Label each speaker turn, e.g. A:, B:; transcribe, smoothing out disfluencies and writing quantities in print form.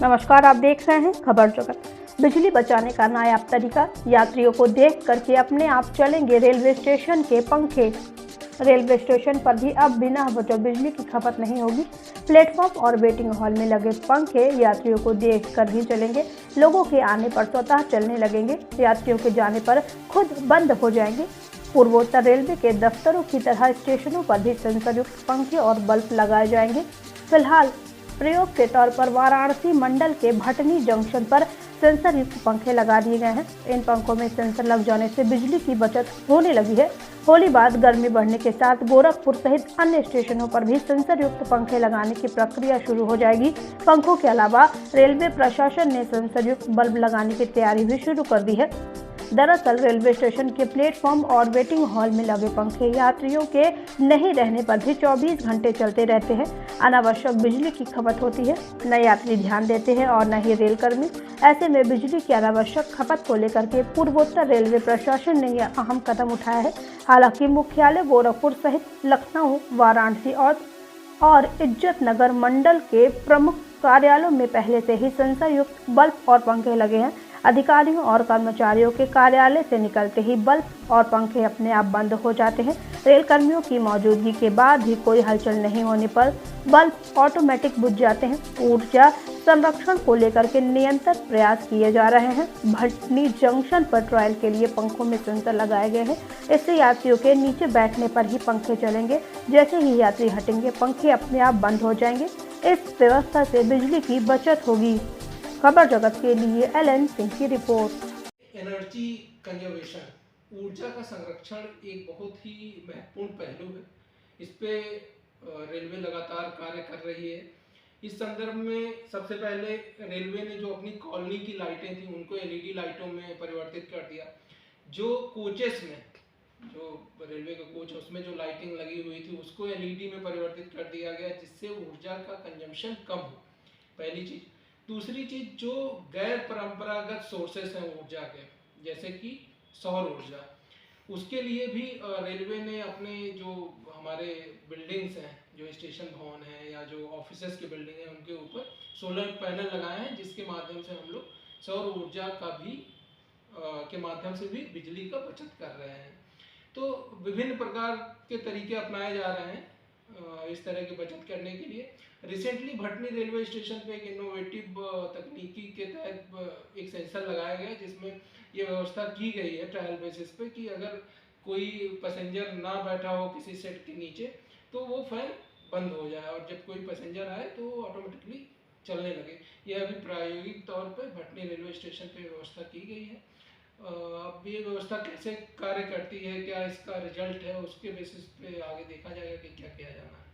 A: नमस्कार, आप देख रहे हैं खबर जगत। बिजली बचाने का नायाब तरीका, यात्रियों को देख करके अपने आप चलेंगे रेलवे स्टेशन के पंखे। रेलवे स्टेशन पर भी अब बिना वजह बिजली की खपत नहीं होगी। प्लेटफॉर्म और वेटिंग हॉल में लगे पंखे यात्रियों को देख कर ही चलेंगे। लोगों के आने पर स्वतः चलने लगेंगे, यात्रियों के जाने पर खुद बंद हो जाएंगे। पूर्वोत्तर रेलवे के दफ्तरों की तरह स्टेशनों पर भी सेंसर युक्त पंखे और बल्ब लगाए जाएंगे। फिलहाल प्रयोग के तौर पर वाराणसी मंडल के भटनी जंक्शन पर सेंसर युक्त पंखे लगा दिए गए हैं। इन पंखों में सेंसर लग जाने से बिजली की बचत होने लगी है। होली बाद गर्मी बढ़ने के साथ गोरखपुर सहित अन्य स्टेशनों पर भी सेंसर युक्त पंखे लगाने की प्रक्रिया शुरू हो जाएगी। पंखों के अलावा रेलवे प्रशासन ने सेंसर युक्त बल्ब लगाने की तैयारी भी शुरू कर दी है। दरअसल रेलवे स्टेशन के प्लेटफॉर्म और वेटिंग हॉल में लगे पंखे यात्रियों के नहीं रहने पर भी 24 घंटे चलते रहते हैं। अनावश्यक बिजली की खपत होती है, न यात्री ध्यान देते हैं और न ही रेलकर्मी। ऐसे में बिजली की अनावश्यक खपत को लेकर के पूर्वोत्तर रेलवे प्रशासन ने यह अहम कदम उठाया है। हालांकि मुख्यालय गोरखपुर सहित लखनऊ, वाराणसी और इज्जत नगर मंडल के प्रमुख कार्यालयों में पहले से ही सेंसर युक्त बल्ब और पंखे लगे हैं। अधिकारियों और कर्मचारियों के कार्यालय से निकलते ही बल्ब और पंखे अपने आप बंद हो जाते हैं। रेल कर्मियों की मौजूदगी के बाद भी कोई हलचल नहीं होने पर बल्ब ऑटोमेटिक बुझ जाते हैं। ऊर्जा संरक्षण को लेकर के निरंतर प्रयास किए जा रहे हैं। भटनी जंक्शन पर ट्रायल के लिए पंखों में सेंसर लगाए गए हैं। इससे यात्रियों के नीचे बैठने पर ही पंखे चलेंगे। जैसे ही यात्री हटेंगे, पंखे अपने आप बंद हो जाएंगे। इस व्यवस्था से बिजली की बचत होगी। खबर जगत के लिए एलन सिंह की रिपोर्ट।
B: एनर्जी कंजर्वेशन, ऊर्जा का संरक्षण एक बहुत ही महत्वपूर्ण पहलू है। इस पे रेलवे लगातार कार्य कर रही है। इस संदर्भ में सबसे पहले रेलवे ने जो अपनी कॉलोनी की लाइटें थी उनको एलईडी लाइटों में परिवर्तित कर दिया। जो कोचेस में, जो रेलवे के कोच उसमें जो लाइटिंग लगी हुई थी उसको एलईडी में परिवर्तित कर दिया गया, जिससे ऊर्जा का कंजम्पशन कम हो। पहली चीज। दूसरी चीज, जो गैर परंपरागत सोर्सेस हैं ऊर्जा के, जैसे कि सौर ऊर्जा, उसके लिए भी रेलवे ने अपने जो हमारे बिल्डिंग्स हैं, जो स्टेशन भवन है या जो ऑफिसेस की बिल्डिंग है, उनके ऊपर सोलर पैनल लगाए हैं, जिसके माध्यम से हम लोग सौर ऊर्जा का भी के माध्यम से भी बिजली का बचत कर रहे हैं। तो विभिन्न प्रकार के तरीके अपनाए जा रहे हैं इस तरह की बचत करने के लिए। रिसेंटली भटनी रेलवे स्टेशन पे एक इनोवेटिव तकनीकी के तहत एक सेंसर लगाया गया, जिसमें ये व्यवस्था की गई है ट्रायल बेसिस पे कि अगर कोई पैसेंजर ना बैठा हो किसी सेट के नीचे तो वो फैन बंद हो जाए और जब कोई पैसेंजर आए तो ऑटोमेटिकली चलने लगे। यह अभी प्रायोगिक तौर पर भटनी रेलवे स्टेशन पे व्यवस्था की गई है। अब ये व्यवस्था कैसे कार्य करती है, क्या इसका रिजल्ट है, उसके बेसिस पे आगे देखा जाएगा कि क्या किया जाना है।